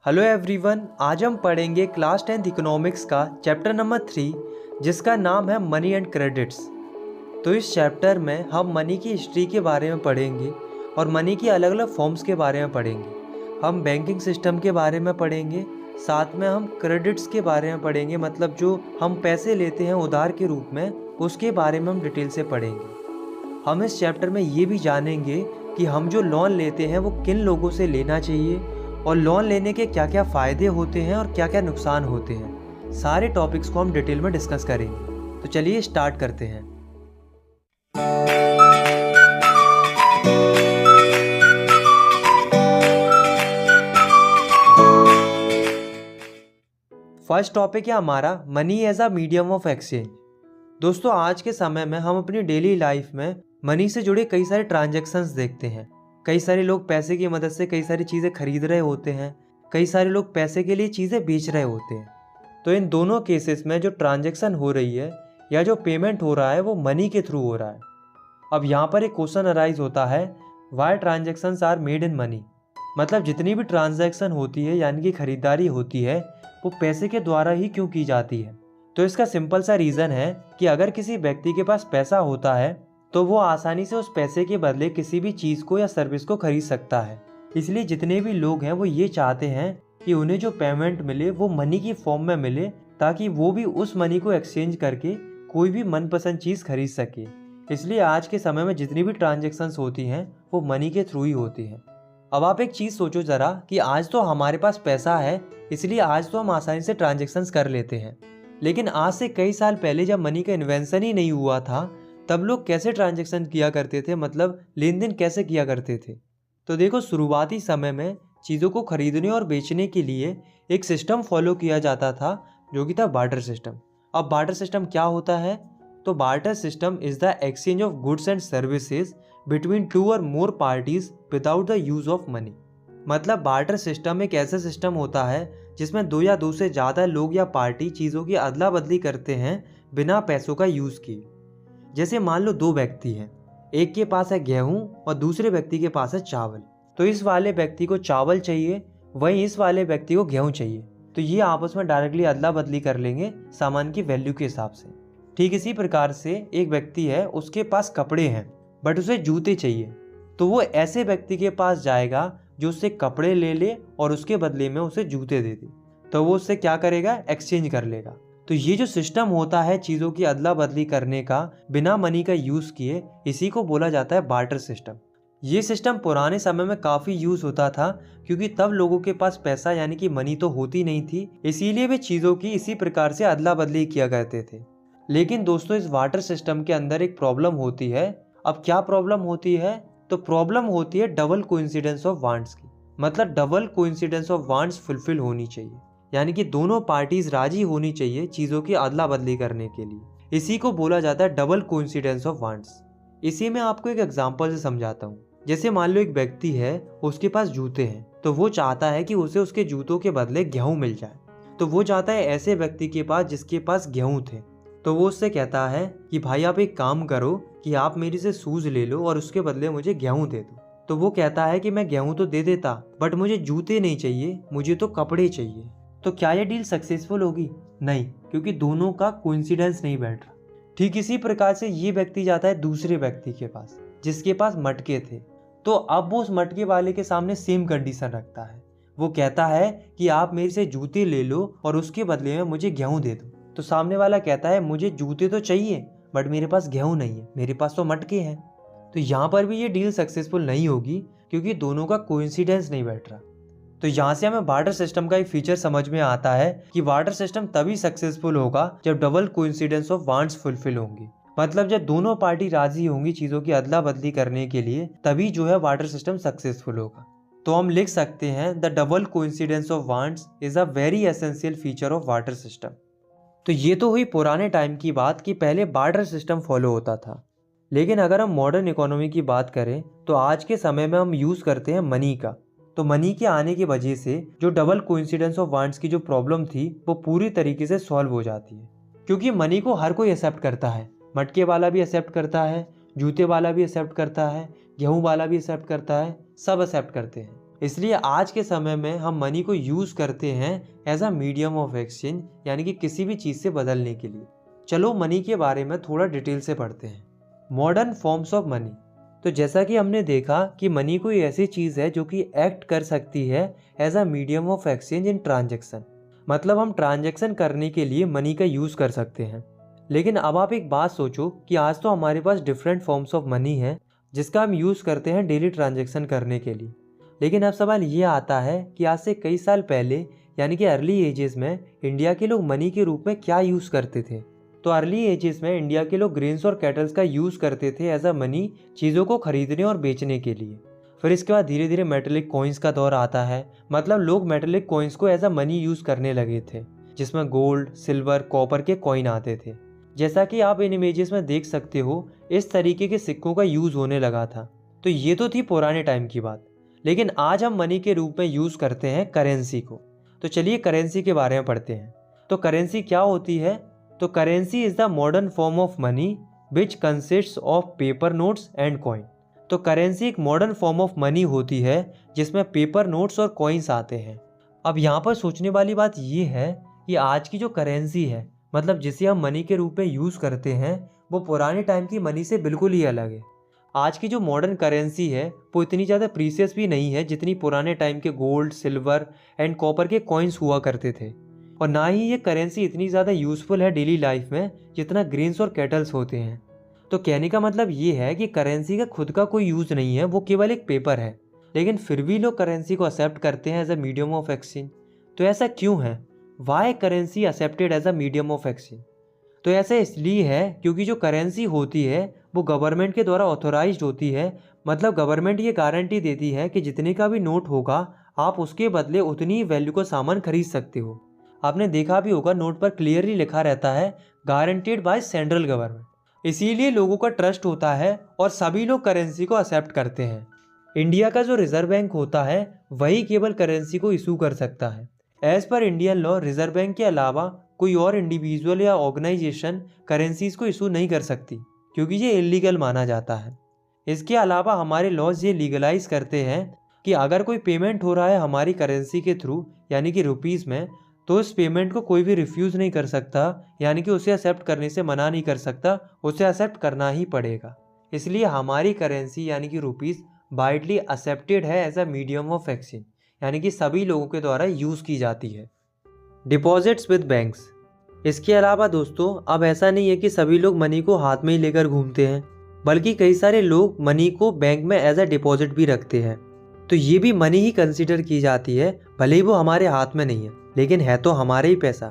Hello everyone, आज हम पढ़ेंगे क्लास 10th इकोनॉमिक्स का चैप्टर नंबर 3 जिसका नाम है मनी एंड क्रेडिट्स। तो इस चैप्टर में हम मनी की हिस्ट्री के बारे में पढ़ेंगे और मनी की अलग अलग फॉर्म्स के बारे में पढ़ेंगे। हम बैंकिंग सिस्टम के बारे में पढ़ेंगे, साथ में हम क्रेडिट्स के बारे में पढ़ेंगे, मतलब जो हम पैसे लेते हैं उधार के रूप में, उसके बारे में हम डिटेल से पढ़ेंगे। हम इस चैप्टर में ये भी जानेंगे कि हम जो लोन लेते हैं वो किन लोगों से लेना चाहिए और लोन लेने के क्या क्या फ़ायदे होते हैं और क्या क्या नुकसान होते हैं। सारे टॉपिक्स को हम डिटेल में डिस्कस करेंगे। तो चलिए स्टार्ट करते हैं। फर्स्ट टॉपिक है हमारा money as a medium of exchange. दोस्तों, आज के समय में हम अपनी डेली लाइफ में मनी से जुड़े कई सारे ट्रांजैक्शंस देखते हैं। कई सारे लोग पैसे की मदद से कई सारी चीज़ें खरीद रहे होते हैं, कई सारे लोग पैसे के लिए चीज़ें बेच रहे होते हैं। तो इन दोनों केसेस में जो ट्रांजैक्शन हो रही है या जो पेमेंट हो रहा है वो मनी के थ्रू हो रहा है। अब यहाँ पर एक क्वेश्चन अराइज होता है, why transactions are made in money. मतलब जितनी भी ट्रांजैक्शन होती है यानी कि खरीदारी होती है वो पैसे के द्वारा ही क्यों की जाती है। तो इसका सिंपल सा रीज़न है कि अगर किसी व्यक्ति के पास पैसा होता है तो वो आसानी से उस पैसे के बदले किसी भी चीज़ को या सर्विस को खरीद सकता है। इसलिए जितने भी लोग हैं वो ये चाहते हैं कि उन्हें जो पेमेंट मिले वो मनी की फॉर्म में मिले, ताकि वो भी उस मनी को एक्सचेंज करके कोई भी मनपसंद चीज़ खरीद सके। इसलिए आज के समय में जितनी भी ट्रांजेक्शन्स होती हैं वो मनी के थ्रू ही होती हैं। अब आप एक चीज़ सोचो ज़रा कि आज तो हमारे पास पैसा है, इसलिए आज तो हम आसानी से ट्रांजेक्शन्स कर लेते हैं। लेकिन आज से कई साल पहले जब मनी का इन्वेंशन ही नहीं हुआ था तब लोग कैसे ट्रांजैक्शन किया करते थे, मतलब लेन देन कैसे किया करते थे। तो देखो, शुरुआती समय में चीज़ों को खरीदने और बेचने के लिए एक सिस्टम फॉलो किया जाता था जो कि था बार्टर सिस्टम। अब बार्टर सिस्टम क्या होता है? तो barter system is the exchange of goods and services between two or more parties without the use of money. मतलब बार्टर सिस्टम एक ऐसा सिस्टम होता है जिसमें दो या दो से ज़्यादा लोग या पार्टी चीज़ों की अदला बदली करते हैं बिना पैसों का यूज़ किए। जैसे मान लो दो व्यक्ति हैं, एक के पास है गेहूं और दूसरे व्यक्ति के पास है चावल। तो इस वाले व्यक्ति को चावल चाहिए, वहीं इस वाले व्यक्ति को गेहूं चाहिए। तो ये आपस में डायरेक्टली अदला बदली कर लेंगे सामान की वैल्यू के हिसाब से। ठीक इसी प्रकार से एक व्यक्ति है, उसके पास कपड़े हैं बट उसे जूते चाहिए, तो वो ऐसे व्यक्ति के पास जाएगा जो उससे कपड़े ले ले और उसके बदले में उसे जूते दे दे। तो वो उससे क्या करेगा? एक्सचेंज कर लेगा। तो ये जो सिस्टम होता है चीज़ों की अदला बदली करने का बिना मनी का यूज़ किए, इसी को बोला जाता है बार्टर सिस्टम। ये सिस्टम पुराने समय में काफ़ी यूज़ होता था क्योंकि तब लोगों के पास पैसा यानी कि मनी तो होती नहीं थी, इसीलिए वे चीज़ों की इसी प्रकार से अदला बदली किया करते थे। लेकिन दोस्तों, इस बार्टर सिस्टम के अंदर एक प्रॉब्लम होती है। अब क्या प्रॉब्लम होती है? तो प्रॉब्लम होती है डबल कोइंसिडेंस ऑफ वांट्स की। मतलब double coincidence of wants fulfil होनी चाहिए, यानी कि दोनों पार्टीज राजी होनी चाहिए चीज़ों की अदला बदली करने के लिए। इसी को बोला जाता है डबल कोइंसिडेंस ऑफ वांट्स। इसी में आपको एक एग्जांपल से समझाता हूँ। जैसे मान लो एक व्यक्ति है, उसके पास जूते हैं, तो वो चाहता है कि उसे उसके जूतों के बदले गेहूँ मिल जाए। तो वो जाता है ऐसे व्यक्ति के पास जिसके पास गेहूँ थे। तो वो उससे कहता है कि भाई आप एक काम करो कि आप मेरे से शूज़ ले लो और उसके बदले मुझे गेहूँ दे दो। तो वो कहता है कि मैं गेहूँ तो दे देता बट मुझे जूते नहीं चाहिए, मुझे तो कपड़े चाहिए। तो क्या ये डील सक्सेसफुल होगी? नहीं, क्योंकि दोनों का कोइंसिडेंस नहीं बैठ रहा। ठीक इसी प्रकार से ये व्यक्ति जाता है दूसरे व्यक्ति के पास जिसके पास मटके थे। तो अब वो उस मटके वाले के सामने सेम कंडीशन रखता है। वो कहता है कि आप मेरे से जूते ले लो और उसके बदले में मुझे गेहूँ दे दो। तो सामने वाला कहता है मुझे जूते तो चाहिए बट मेरे पास गेहूँ नहीं है, मेरे पास तो मटके हैं। तो यहाँ पर भी ये डील सक्सेसफुल नहीं होगी क्योंकि दोनों का कोइंसिडेंस नहीं बैठ रहा। तो यहाँ से हमें बार्टर सिस्टम का एक फीचर समझ में आता है कि बार्टर सिस्टम तभी सक्सेसफुल होगा जब double coincidence of wants fulfil होंगी। मतलब जब दोनों पार्टी राजी होंगी चीज़ों की अदला बदली करने के लिए, तभी जो है बार्टर सिस्टम सक्सेसफुल होगा। तो हम लिख सकते हैं the double coincidence of wants is a very essential feature of barter system. तो ये तो हुई पुराने टाइम की बात कि पहले बार्टर सिस्टम फॉलो होता था। लेकिन अगर हम मॉडर्न इकोनॉमी की बात करें तो आज के समय में हम यूज़ करते हैं मनी का। तो मनी के आने की वजह से जो डबल कोइंसिडेंस ऑफ वांट्स की जो प्रॉब्लम थी वो पूरी तरीके से सॉल्व हो जाती है, क्योंकि मनी को हर कोई एक्सेप्ट करता है। मटके वाला भी एक्सेप्ट करता है, जूते वाला भी एक्सेप्ट करता है, गेहूँ वाला भी एक्सेप्ट करता है, सब एक्सेप्ट करते हैं। इसलिए आज के समय में हम मनी को यूज़ करते हैं as a medium of exchange, यानी कि किसी भी चीज़ से बदलने के लिए। चलो मनी के बारे में थोड़ा डिटेल से पढ़ते हैं। Modern forms of money. तो जैसा कि हमने देखा कि मनी कोई ऐसी चीज़ है जो कि एक्ट कर सकती है as a medium of exchange in transaction, मतलब हम ट्रांजैक्शन करने के लिए मनी का यूज़ कर सकते हैं। लेकिन अब आप एक बात सोचो कि आज तो हमारे पास डिफरेंट फॉर्म्स ऑफ मनी है जिसका हम यूज़ करते हैं डेली ट्रांजैक्शन करने के लिए। लेकिन अब सवाल ये आता है कि आज से कई साल पहले यानी कि अर्ली एजेस में इंडिया के लोग मनी के रूप में क्या यूज़ करते थे। तो अर्ली एजेस में इंडिया के लोग ग्रेन्स और कैटल्स का यूज़ करते थे एज अ मनी, चीज़ों को खरीदने और बेचने के लिए। फिर इसके बाद धीरे धीरे मेटेलिक कॉइन्स का दौर आता है, मतलब लोग मेटेलिक कॉइन्स को एज अ मनी यूज़ करने लगे थे, जिसमें गोल्ड, सिल्वर, कॉपर के कॉइन आते थे। जैसा कि आप इन इमेजेस में देख सकते हो, इस तरीके के सिक्कों का यूज़ होने लगा था। तो ये तो थी पुराने टाइम की बात। लेकिन आज हम मनी के रूप में यूज़ करते हैं करेंसी को। तो चलिए करेंसी के बारे में पढ़ते हैं। तो करेंसी क्या होती है? तो currency is the modern form of money which consists of paper notes and coin. तो करेंसी एक मॉडर्न फॉर्म ऑफ मनी होती है जिसमें पेपर नोट्स और कॉइन्स आते हैं। अब यहाँ पर सोचने वाली बात ये है कि आज की जो करेंसी है, मतलब जिसे हम मनी के रूप में यूज़ करते हैं, वो पुराने टाइम की मनी से बिल्कुल ही अलग है। आज की जो मॉडर्न करेंसी है वो इतनी ज़्यादा प्रीशियस भी नहीं है जितनी पुराने टाइम के गोल्ड, सिल्वर एंड कॉपर के कॉइन्स हुआ करते थे। और ना ही ये करेंसी इतनी ज़्यादा यूज़फुल है डेली लाइफ में जितना ग्रेन्स और कैटल्स होते हैं। तो कहने का मतलब ये है कि करेंसी का खुद का कोई यूज़ नहीं है, वो केवल एक पेपर है। लेकिन फिर भी लोग करेंसी को एक्सेप्ट करते हैं as a medium of exchange. तो ऐसा क्यों है? Why currency accepted as a medium of exchange? तो ऐसा इसलिए है क्योंकि जो करेंसी होती है वो गवर्नमेंट के द्वारा ऑथोराइज्ड होती है, मतलब गवर्नमेंट ये गारंटी देती है कि जितने का भी नोट होगा आप उसके बदले उतनी ही वैल्यू का सामान खरीद सकते हो। आपने देखा भी होगा नोट पर क्लियरली लिखा रहता है गारंटीड बाय सेंट्रल गवर्नमेंट। इसीलिए लोगों का ट्रस्ट होता है और सभी लोग करेंसी को एक्सेप्ट करते हैं। इंडिया का जो रिजर्व बैंक होता है वही केवल करेंसी को इशू कर सकता है। As per Indian law reserve bank के अलावा कोई और इंडिविजुअल या ऑर्गेनाइजेशन करेंसीज को इशू नहीं कर सकती, क्योंकि ये इलीगल माना जाता है। इसके अलावा हमारे लॉज ये लीगलाइज करते हैं कि अगर कोई पेमेंट हो रहा है हमारी करेंसी के थ्रू यानी कि रुपीज़ में, तो इस पेमेंट को कोई भी रिफ्यूज़ नहीं कर सकता, यानी कि उसे एक्सेप्ट करने से मना नहीं कर सकता, उसे एक्सेप्ट करना ही पड़ेगा। इसलिए हमारी करेंसी यानी कि रुपीज़ वाइडली एक्सेप्टेड है as a medium of exchange, यानी कि सभी लोगों के द्वारा यूज़ की जाती है। Deposits with banks. इसके अलावा दोस्तों अब ऐसा नहीं है कि सभी लोग मनी को हाथ में ही लेकर घूमते हैं, बल्कि कई सारे लोग मनी को बैंक में एज अ डिपॉजिट भी रखते हैं। तो ये भी मनी ही कंसीडर की जाती है, भले ही वो हमारे हाथ में नहीं है, लेकिन है तो हमारे ही पैसा।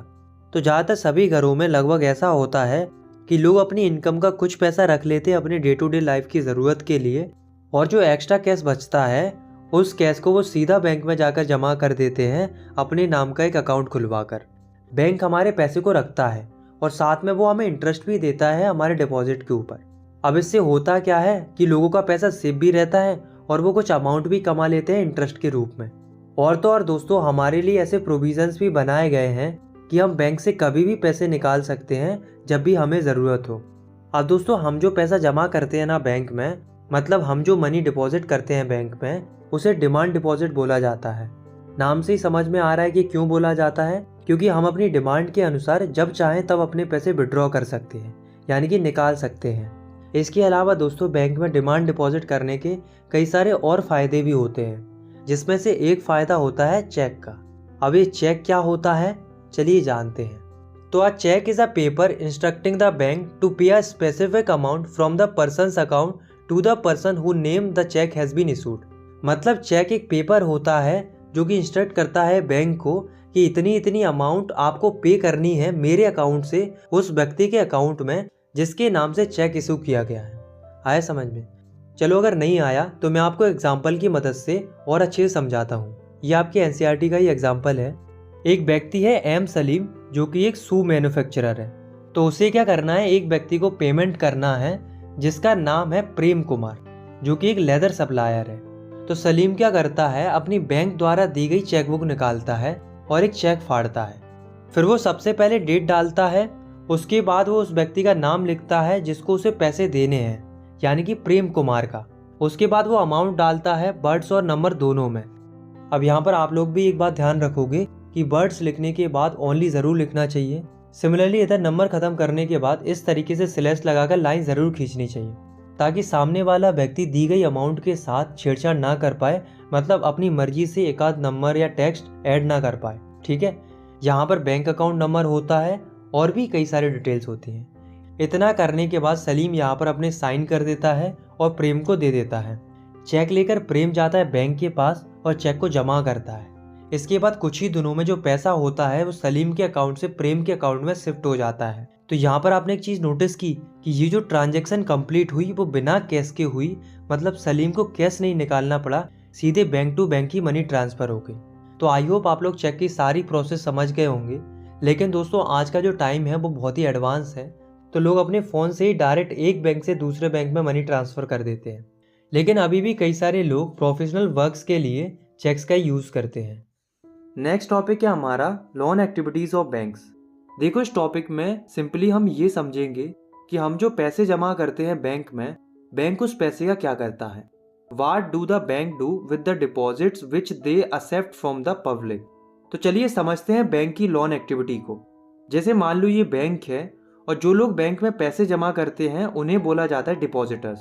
तो ज़्यादातर सभी घरों में लगभग ऐसा होता है कि लोग अपनी इनकम का कुछ पैसा रख लेते हैं अपने डे टू डे लाइफ की ज़रूरत के लिए, और जो एक्स्ट्रा कैश बचता है उस कैश को वो सीधा बैंक में जाकर जमा कर देते हैं अपने नाम का एक अकाउंट खुलवाकर। बैंक हमारे पैसे को रखता है और साथ में वो हमें इंटरेस्ट भी देता है हमारे डिपॉजिट के ऊपर। अब इससे होता क्या है कि लोगों का पैसा सेफ भी रहता है और वो कुछ अमाउंट भी कमा लेते हैं इंटरेस्ट के रूप में। और तो और दोस्तों हमारे लिए ऐसे प्रोविजंस भी बनाए गए हैं कि हम बैंक से कभी भी पैसे निकाल सकते हैं जब भी हमें ज़रूरत हो। अब दोस्तों हम जो पैसा जमा करते हैं ना बैंक में, मतलब हम जो मनी डिपॉजिट करते हैं बैंक में, उसे डिमांड डिपॉजिट बोला जाता है। नाम से ही समझ में आ रहा है कि क्यों बोला जाता है, क्योंकि हम अपनी डिमांड के अनुसार जब चाहें तब अपने पैसे विड्रॉ कर सकते हैं, यानी कि निकाल सकते हैं। इसके अलावा दोस्तों बैंक में डिमांड डिपॉजिट करने के कई सारे और फ़ायदे भी होते हैं, जिसमें से एक फ़ायदा होता है चेक का। अब ये चेक क्या होता है, चलिए जानते हैं। तो a cheque is a paper instructing the bank to pay a specific amount from the person's account to the person who name the cheque has been issued. मतलब चेक एक पेपर होता है जो कि इंस्ट्रक्ट करता है बैंक को कि इतनी इतनी अमाउंट आपको पे करनी है मेरे अकाउंट से उस व्यक्ति के अकाउंट में जिसके नाम से चेक इशू किया गया है। आया समझ में? चलो अगर नहीं आया तो मैं आपको एग्जाम्पल की मदद से और अच्छे से समझाता हूँ। ये आपके एनसीईआरटी का ही एग्जाम्पल है। एक व्यक्ति है एम सलीम जो कि एक शू मैन्युफैक्चरर है। तो उसे क्या करना है, एक व्यक्ति को पेमेंट करना है जिसका नाम है प्रेम कुमार, जो कि एक लेदर सप्लायर है। तो सलीम क्या करता है, अपनी बैंक द्वारा दी गई चेकबुक निकालता है और एक चेक फाड़ता है। फिर वो सबसे पहले डेट डालता है, उसके बाद वो उस व्यक्ति का नाम लिखता है जिसको उसे पैसे देने हैं, यानी कि प्रेम कुमार का। उसके बाद वो अमाउंट डालता है बर्ड्स और नंबर दोनों में। अब यहाँ पर आप लोग भी एक बात ध्यान रखोगे कि वर्ड्स लिखने के बाद ओनली ज़रूर लिखना चाहिए। सिमिलरली इधर नंबर ख़त्म करने के बाद इस तरीके से स्लैश लगाकर लाइन ज़रूर खींचनी चाहिए, ताकि सामने वाला व्यक्ति दी गई अमाउंट के साथ छेड़छाड़ ना कर पाए, मतलब अपनी मर्जी से एक आध नंबर या टेक्स्ट ऐड ना कर पाए। ठीक है, यहाँ पर बैंक अकाउंट नंबर होता है और भी कई सारी डिटेल्स होती हैं। इतना करने के बाद सलीम यहाँ पर अपने साइन कर देता है और प्रेम को दे देता है। चेक लेकर प्रेम जाता है बैंक के पास और चेक को जमा करता है। इसके बाद कुछ ही दिनों में जो पैसा होता है वो सलीम के अकाउंट से प्रेम के अकाउंट में शिफ्ट हो जाता है। तो यहाँ पर आपने एक चीज़ नोटिस की कि ये जो ट्रांजैक्शन कंप्लीट हुई वो बिना कैश के हुई, मतलब सलीम को कैश नहीं निकालना पड़ा, सीधे बैंक टू बैंक ही मनी ट्रांसफ़र हो गई। तो आई होप आप लोग चेक की सारी प्रोसेस समझ गए होंगे। लेकिन दोस्तों आज का जो टाइम है वो बहुत ही एडवांस है, तो लोग अपने फ़ोन से ही डायरेक्ट एक बैंक से दूसरे बैंक में मनी ट्रांसफ़र कर देते हैं। लेकिन अभी भी कई सारे लोग प्रोफेशनल वर्क्स के लिए चेक्स का यूज़ करते हैं। नेक्स्ट टॉपिक है हमारा लोन एक्टिविटीज़ ऑफ बैंक्स। देखो इस टॉपिक में सिंपली हम ये समझेंगे कि हम जो पैसे जमा करते हैं बैंक में, बैंक उस पैसे का क्या करता है। What do the bank do with the deposits which they accept from the public? तो चलिए समझते हैं बैंक की लोन एक्टिविटी को। जैसे मान लो ये बैंक है और जो लोग बैंक में पैसे जमा करते हैं उन्हें बोला जाता है डिपॉजिटर्स।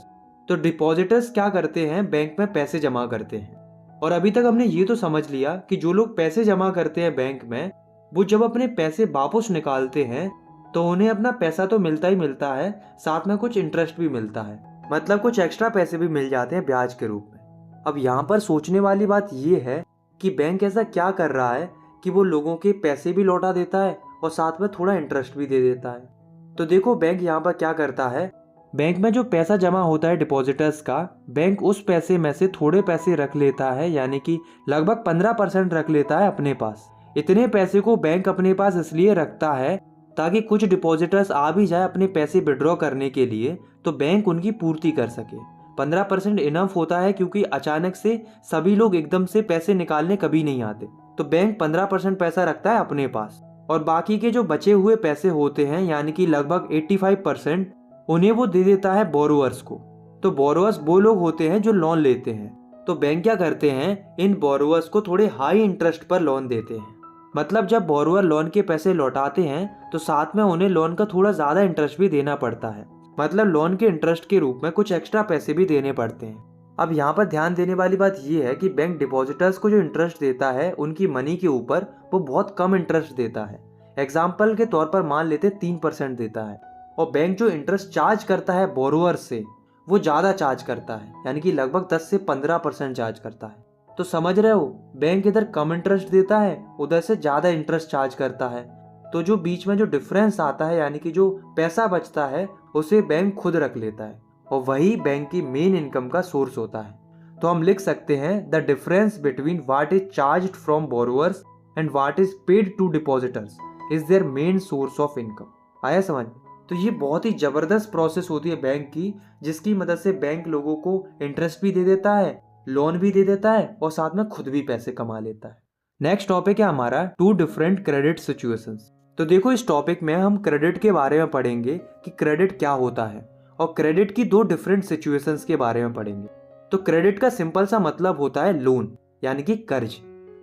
तो डिपॉजिटर्स क्या करते हैं, बैंक में पैसे जमा करते हैं। और अभी तक हमने ये तो समझ लिया कि जो लोग पैसे जमा करते हैं बैंक में, वो जब अपने पैसे वापस निकालते हैं तो उन्हें अपना पैसा तो मिलता ही मिलता है, साथ में कुछ इंटरेस्ट भी मिलता है, मतलब कुछ एक्स्ट्रा पैसे भी मिल जाते हैं ब्याज के रूप में। अब यहाँ पर सोचने वाली बात ये है कि बैंक ऐसा क्या कर रहा है कि वो लोगों के पैसे भी लौटा देता है और साथ में थोड़ा इंटरेस्ट भी दे देता है। तो देखो बैंक यहाँ पर क्या करता है, बैंक में जो पैसा जमा होता है डिपॉजिटर्स का, बैंक उस पैसे में से थोड़े पैसे रख लेता है, यानी कि लगभग 15% रख लेता है अपने पास। इतने पैसे को बैंक अपने पास इसलिए रखता है ताकि कुछ डिपॉजिटर्स आ भी जाए अपने पैसे विड्रॉ करने के लिए, तो बैंक उनकी पूर्ति कर सके। 15% इनफ होता है, क्योंकि अचानक से सभी लोग एकदम से पैसे निकालने कभी नहीं आते। तो बैंक 15% पैसा रखता है अपने पास, और बाकी के जो बचे हुए पैसे होते हैं, यानी कि लगभग 85%, उन्हें वो दे देता है बोरोवर्स को। तो बोरोवर्स वो लोग होते हैं जो लोन लेते हैं। तो बैंक क्या करते हैं, इन बोरोवर्स को थोड़े हाई इंटरेस्ट पर लोन देते हैं। मतलब जब बोरोवर लोन के पैसे लौटाते हैं तो साथ में उन्हें लोन का थोड़ा ज़्यादा इंटरेस्ट भी देना पड़ता है, मतलब लोन के इंटरेस्ट के रूप में कुछ एक्स्ट्रा पैसे भी देने पड़ते हैं। अब यहाँ पर ध्यान देने वाली बात यह है कि बैंक डिपॉजिटर्स को जो इंटरेस्ट देता है उनकी मनी के ऊपर, वो बहुत कम इंटरेस्ट देता है। एग्जाम्पल के तौर पर मान लेते 3% देता है, और बैंक जो इंटरेस्ट चार्ज करता है बोरोवर से वो ज़्यादा चार्ज करता है, यानी कि लगभग 10 से 15% चार्ज करता है। तो समझ रहे हो, बैंक इधर कम इंटरेस्ट देता है, उधर से ज़्यादा इंटरेस्ट चार्ज करता है। तो जो बीच में जो डिफरेंस आता है, यानी कि जो पैसा बचता है, उसे बैंक खुद रख लेता है, और वही बैंक की मेन इनकम का सोर्स होता है। तो हम लिख सकते हैं the difference between what is charged from borrowers and what is paid to depositors is their main source of income. आया समझ? तो ये बहुत ही ज़बरदस्त प्रोसेस होती है बैंक की, जिसकी मदद से बैंक लोगों को इंटरेस्ट भी दे देता है, लोन भी दे देता है, और साथ में खुद भी पैसे कमा लेता है। नेक्स्ट टॉपिक है हमारा 2 डिफरेंट क्रेडिट सिचुएशंस। तो देखो इस टॉपिक में हम क्रेडिट के बारे में पढ़ेंगे कि क्रेडिट क्या होता है, और क्रेडिट की 2 डिफरेंट सिचुएशंस के बारे में पढ़ेंगे। तो क्रेडिट का सिंपल सा मतलब होता है लोन, यानी कि कर्ज।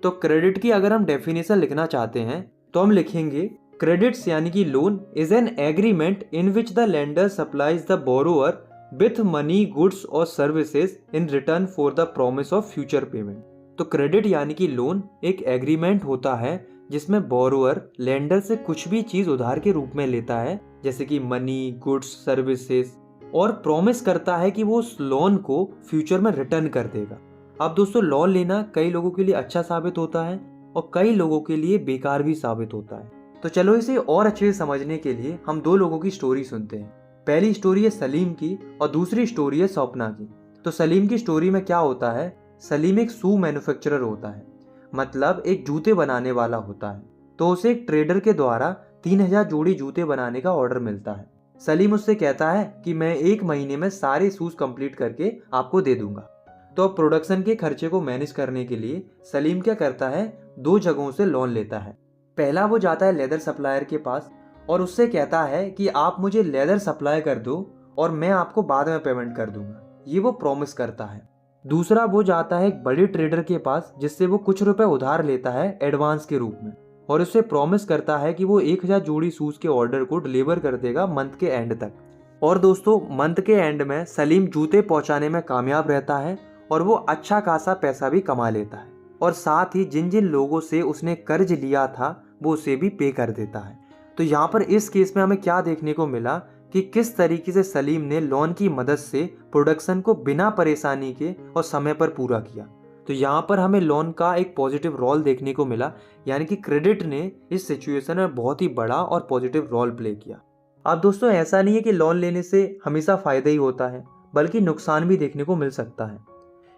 तो क्रेडिट की अगर हम डेफिनेशन लिखना चाहते हैं तो हम लिखेंगे क्रेडिट्स यानी कि loan is an agreement in which the lender supplies the borrower with money, goods or services in return for the promise of future payment. तो क्रेडिट यानी कि लोन एक एग्रीमेंट होता है जिसमें बोरोवर लेंडर से कुछ भी चीज उधार के रूप में लेता है, जैसे कि मनी, गुड्स, सर्विसेज, और प्रॉमिस करता है कि वो उस लोन को फ्यूचर में रिटर्न कर देगा। अब दोस्तों लोन लेना कई लोगों के लिए अच्छा साबित होता है और कई लोगों के लिए बेकार भी साबित होता है। तो चलो इसे और अच्छे से समझने के लिए हम 2 लोगों की स्टोरी सुनते हैं। पहली स्टोरी है सलीम की और दूसरी स्टोरी है स्वप्ना की। तो सलीम की स्टोरी में क्या होता है, सलीम एक शू मैन्युफैक्चरर होता है, मतलब एक जूते बनाने वाला होता है। तो उसे एक ट्रेडर के द्वारा 3000 जोड़ी जूते बनाने का ऑर्डर मिलता है। सलीम उससे कहता है कि मैं 1 महीने में सारे शूज कंप्लीट करके आपको दे दूंगा। तो अब प्रोडक्शन के खर्चे को मैनेज करने के लिए सलीम क्या करता है, 2 जगहों से लोन लेता है। पहला वो जाता है लेदर सप्लायर के पास और उससे कहता है कि आप मुझे लेदर सप्लाई कर दो और मैं आपको बाद में पेमेंट कर दूंगा, ये वो प्रॉमिस करता है। दूसरा वो जाता है एक बड़े ट्रेडर के पास जिससे वो कुछ रुपए उधार लेता है एडवांस के रूप में और उससे प्रॉमिस करता है कि वो 1000 जोड़ी शूज के ऑर्डर को डिलीवर कर देगा मंथ के एंड तक। और दोस्तों मंथ के एंड में सलीम जूते पहुंचाने में कामयाब रहता है और वो अच्छा खासा पैसा भी कमा लेता है और साथ ही जिन जिन लोगों से उसने कर्ज लिया था वो उसे भी पे कर देता है। तो यहाँ पर इस केस में हमें क्या देखने को मिला कि किस तरीके से सलीम ने लोन की मदद से प्रोडक्शन को बिना परेशानी के और समय पर पूरा किया। तो यहाँ पर हमें लोन का एक पॉजिटिव रोल देखने को मिला, यानी कि क्रेडिट ने इस सिचुएशन में बहुत ही बड़ा और पॉजिटिव रोल प्ले किया। अब दोस्तों ऐसा नहीं है कि लोन लेने से हमेशा फायदा ही होता है, बल्कि नुकसान भी देखने को मिल सकता है।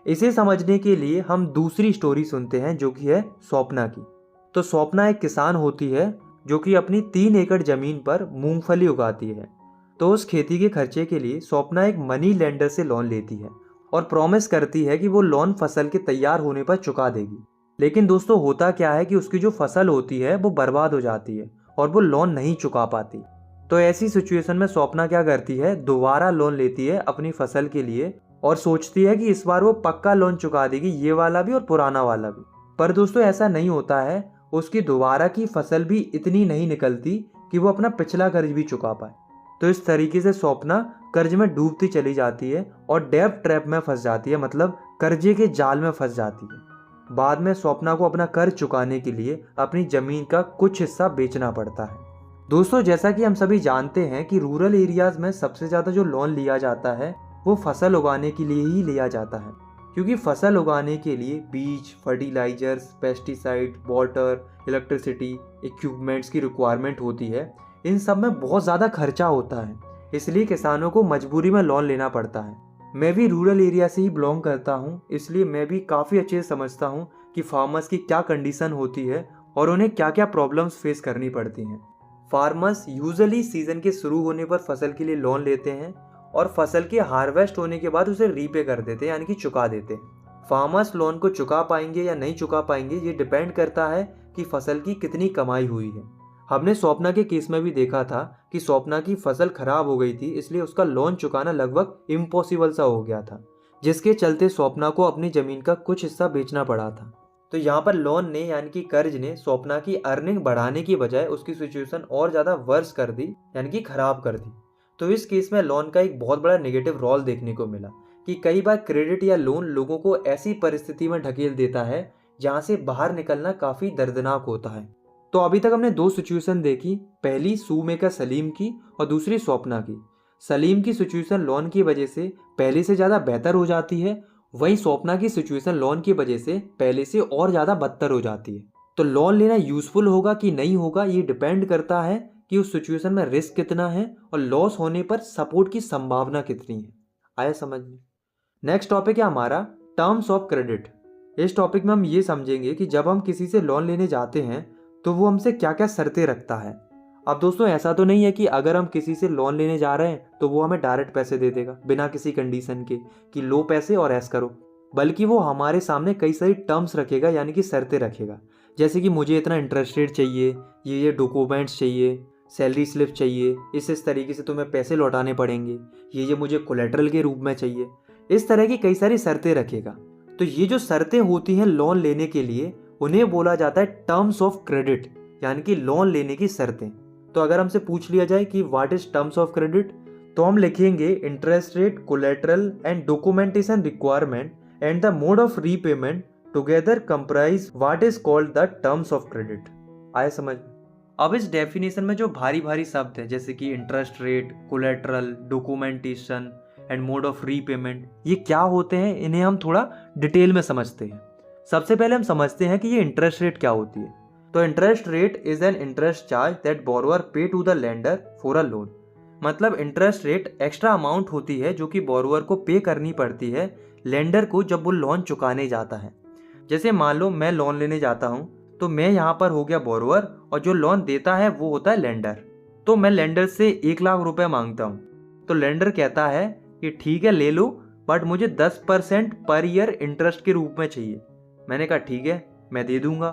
इसे समझने के लिए हम दूसरी स्टोरी सुनते हैं जो कि है स्वप्ना की। तो स्वप्ना एक किसान होती है जो कि अपनी 3 एकड़ जमीन पर मूंगफली उगाती है। तो उस खेती के खर्चे के लिए स्वप्ना एक मनी लेंडर से लोन लेती है और प्रॉमिस करती है कि वो लोन फसल के तैयार होने पर चुका देगी। लेकिन दोस्तों होता क्या है कि उसकी जो फसल होती है वो बर्बाद हो जाती है और वो लोन नहीं चुका पाती। तो ऐसी सिचुएशन में स्वप्ना क्या करती है, दोबारा लोन लेती है अपनी फसल के लिए और सोचती है कि इस बार वो पक्का लोन चुका देगी, ये वाला भी और पुराना वाला भी। पर दोस्तों ऐसा नहीं होता है, उसकी दोबारा की फसल भी इतनी नहीं निकलती कि वो अपना पिछला कर्ज भी चुका पाए। तो इस तरीके से स्वप्ना कर्ज में डूबती चली जाती है और डेब्ट ट्रैप में फंस जाती है, मतलब कर्जे के जाल में फंस जाती है। बाद में स्वप्ना को अपना कर्ज चुकाने के लिए अपनी जमीन का कुछ हिस्सा बेचना पड़ता है। दोस्तों जैसा कि हम सभी जानते हैं कि रूरल एरियाज में सबसे ज़्यादा जो लोन लिया जाता है वो फसल उगाने के लिए ही लिया जाता है, क्योंकि फसल उगाने के लिए बीज, fertilizers, pesticide, water, electricity, equipments की रिक्वायरमेंट होती है। इन सब में बहुत ज़्यादा खर्चा होता है, इसलिए किसानों को मजबूरी में लोन लेना पड़ता है। मैं भी रूरल एरिया से ही बिलोंग करता हूँ, इसलिए मैं भी काफ़ी अच्छे से समझता हूँ कि फार्मर्स की क्या कंडीशन होती है और उन्हें क्या क्या प्रॉब्लम्स फेस करनी पड़ती हैं। फार्मर्स यूजुअली सीजन के शुरू होने पर फसल के लिए लोन लेते हैं और फसल के हार्वेस्ट होने के बाद उसे रीपे कर देते हैं, यानी कि चुका देते हैं। फार्मर्स लोन को चुका पाएंगे या नहीं चुका पाएंगे ये डिपेंड करता है कि फसल की कितनी कमाई हुई है। हमने स्वप्ना के केस में भी देखा था कि स्वप्ना की फसल खराब हो गई थी, इसलिए उसका लोन चुकाना लगभग इम्पॉसिबल सा हो गया था, जिसके चलते स्वप्ना को अपनी जमीन का कुछ हिस्सा बेचना पड़ा था। तो यहाँ पर लोन ने यानी कि कर्ज ने स्वप्ना की अर्निंग बढ़ाने की बजाय उसकी सिचुएशन और ज़्यादा वर्स कर दी, यानी कि खराब कर दी। तो इस केस में लोन का एक बहुत बड़ा नेगेटिव रोल देखने को मिला कि कई बार क्रेडिट या लोन लोगों को ऐसी परिस्थिति में ढकेल देता है जहाँ से बाहर निकलना काफ़ी दर्दनाक होता है। तो अभी तक हमने 2 सिचुएशन देखी, पहली शू मेकर सलीम की और दूसरी स्वप्ना की। सलीम की सिचुएशन लोन की वजह से पहले से ज़्यादा बेहतर हो जाती है, वहीं स्वप्ना की सिचुएशन लोन की वजह से पहले से और ज़्यादा बदतर हो जाती है। तो लोन लेना यूजफुल होगा कि नहीं होगा ये डिपेंड करता है कि उस सिचुएशन में रिस्क कितना है और लॉस होने पर सपोर्ट की संभावना कितनी है। आया समझ में? नेक्स्ट टॉपिक है हमारा टर्म्स ऑफ क्रेडिट। इस टॉपिक में हम ये समझेंगे कि जब हम किसी से लोन लेने जाते हैं तो वो हमसे क्या क्या शर्तें रखता है। अब दोस्तों ऐसा तो नहीं है कि अगर हम किसी से लोन लेने जा रहे हैं तो वो हमें डायरेक्ट पैसे दे देगा बिना किसी कंडीशन के कि लो पैसे और ऐस करो, बल्कि वो हमारे सामने कई सारी टर्म्स रखेगा, यानी कि शर्तें रखेगा। जैसे कि मुझे इतना इंटरेस्ट रेट चाहिए, ये डॉक्यूमेंट्स चाहिए, सैलरी स्लिप चाहिए, इस तरीके से तुम्हें पैसे लौटाने पड़ेंगे, ये मुझे कोलेट्रल के रूप में चाहिए। इस तरह की कई सारी शर्तें रखेगा। तो ये जो शर्तें होती हैं लोन लेने के लिए उन्हें बोला जाता है टर्म्स ऑफ क्रेडिट, यानी कि लोन लेने की शर्तें। तो अगर हमसे पूछ लिया जाए कि what is terms of credit, तो हम लिखेंगे interest rate, collateral and documentation requirement and the mode of repayment together comprise what is called the terms of credit. आए समझ? अब इस डेफिनेशन में जो भारी भारी शब्द है जैसे कि interest rate, collateral, documentation and mode of repayment, ये क्या होते हैं इन्हें हम थोड़ा डिटेल में समझते हैं। सबसे पहले हम समझते हैं कि ये इंटरेस्ट रेट क्या होती है। तो interest rate is an interest charge that borrower pay to the lender for a loan. मतलब इंटरेस्ट रेट एक्स्ट्रा अमाउंट होती है जो कि बोरोवर को पे करनी पड़ती है लेंडर को जब वो लोन चुकाने जाता है। जैसे मान लो मैं लोन लेने जाता हूँ तो मैं यहाँ पर हो गया बोरोवर और जो लोन देता है वो होता है लेंडर। तो मैं लेंडर से 1 लाख रुपए मांगता हूँ, तो लेंडर कहता है कि ठीक है ले लो, बट मुझे 10% पर ईयर इंटरेस्ट के रूप में चाहिए। मैंने कहा ठीक है मैं दे दूंगा,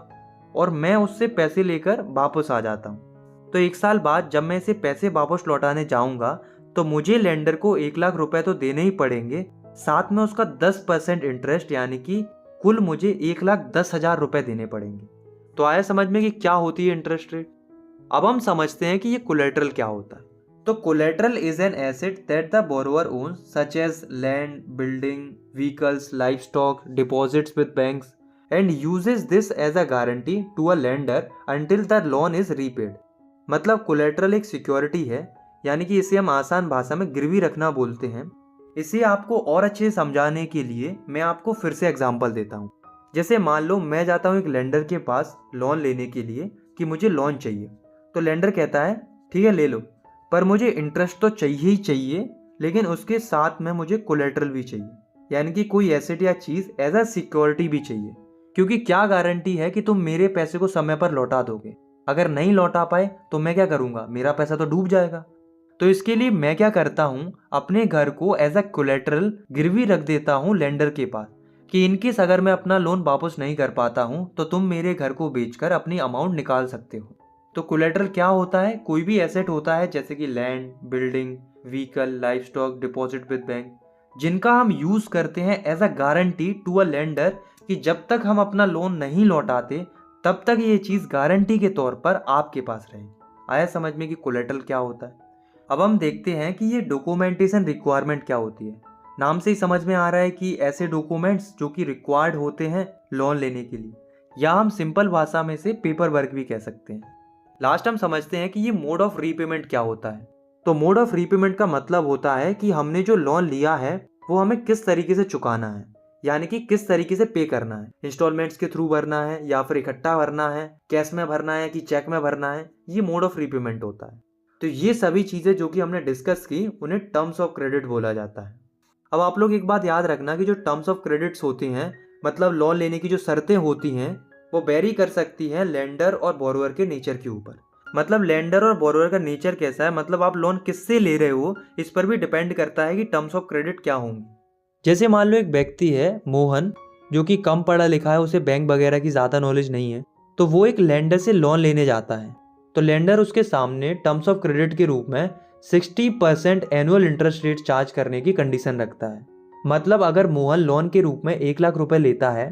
और मैं उससे पैसे लेकर वापस आ जाता हूँ। तो 1 साल बाद जब मैं इसे पैसे वापस लौटाने जाऊंगा तो मुझे लेंडर को 1 लाख रुपए तो देने ही पड़ेंगे, साथ में उसका 10% इंटरेस्ट, यानी कि कुल मुझे 1,10,000 रुपए देने पड़ेंगे। तो आया समझ में कि क्या होती है इंटरेस्ट रेट। अब हम समझते हैं कि ये कोलेटरल क्या होता है। तो collateral is an asset that the borrower owns such as land, building, vehicles, livestock, deposits with banks and uses this as a guarantee to a lender until the loan is repaid. मतलब collateral एक security है, यानी कि इसे हम आसान भाषा में गिरवी रखना बोलते हैं। इसे आपको और अच्छे से समझाने के लिए मैं आपको फिर से एग्जांपल देता हूँ। जैसे मान लो मैं जाता हूँ एक लेंडर के पास लोन लेने के लिए कि मुझे लोन चाहिए। तो लेंडर कहता है ठीक है ले लो, पर मुझे इंटरेस्ट तो चाहिए ही चाहिए, लेकिन उसके साथ में मुझे कोलेटरल भी चाहिए, यानी कि कोई एसेट या चीज़ एज अ सिक्योरिटी भी चाहिए। क्योंकि क्या गारंटी है कि तुम मेरे पैसे को समय पर लौटा दोगे। अगर नहीं लौटा पाए तो मैं क्या करूँगा, मेरा पैसा तो डूब जाएगा। तो इसके लिए मैं क्या करता हूँ, अपने घर को एज अ कोलेटरल गिरवी रख देता हूँ लेंडर के पास कि इनकेस अगर मैं अपना लोन वापस नहीं कर पाता हूँ तो तुम मेरे घर को बेचकर अपनी अमाउंट निकाल सकते हो। तो कोलेटरल क्या होता है, कोई भी एसेट होता है जैसे कि land, building, vehicle, livestock, deposit with bank, जिनका हम यूज करते हैं as a guarantee to a lender कि जब तक हम अपना लोन नहीं लौटाते तब तक ये चीज गारंटी के तौर पर आपके पास रहेगी। आया समझ में कि कोलेटरल क्या होता है। अब हम देखते हैं कि ये डॉक्यूमेंटेशन रिक्वायरमेंट क्या होती है। नाम से ही समझ में आ रहा है कि ऐसे डॉक्यूमेंट्स जो कि रिक्वायर्ड होते हैं लोन लेने के लिए, या हम सिंपल भाषा में से पेपर वर्क भी कह सकते हैं। लास्ट हम समझते हैं कि ये मोड ऑफ रीपेमेंट क्या होता है। तो मोड ऑफ रीपेमेंट का मतलब होता है कि हमने जो लोन लिया है वो हमें किस तरीके से चुकाना है, यानी कि किस तरीके से पे करना है। इंस्टॉलमेंट्स के थ्रू भरना है या फिर इकट्ठा भरना है, कैश में भरना है कि चेक में भरना है, ये मोड ऑफ रीपेमेंट होता है। तो ये सभी चीजें जो कि हमने डिस्कस की उन्हें टर्म्स ऑफ क्रेडिट बोला जाता है। अब आप लोग एक बात याद रखना कि जो टर्म्स ऑफ क्रेडिट्स होती हैं, मतलब लोन लेने की जो शर्तें होती हैं, वो वेरी कर सकती हैं लेंडर और बोरोवर के नेचर के ऊपर। मतलब लेंडर और बोरोवर का नेचर कैसा है, मतलब आप लोन किससे ले रहे हो, इस पर भी डिपेंड करता है कि टर्म्स ऑफ क्रेडिट क्या होंगी। जैसे मान लो एक व्यक्ति है मोहन, जो कि कम पढ़ा लिखा है, उसे बैंक वगैरह की ज़्यादा नॉलेज नहीं है, तो वो एक लेंडर से लोन लेने जाता है। तो लेंडर उसके सामने टर्म्स ऑफ क्रेडिट के रूप में 60% एनुअल इंटरेस्ट रेट चार्ज करने की कंडीशन रखता है। मतलब अगर मोहन लोन के रूप में 1 लाख रुपए लेता है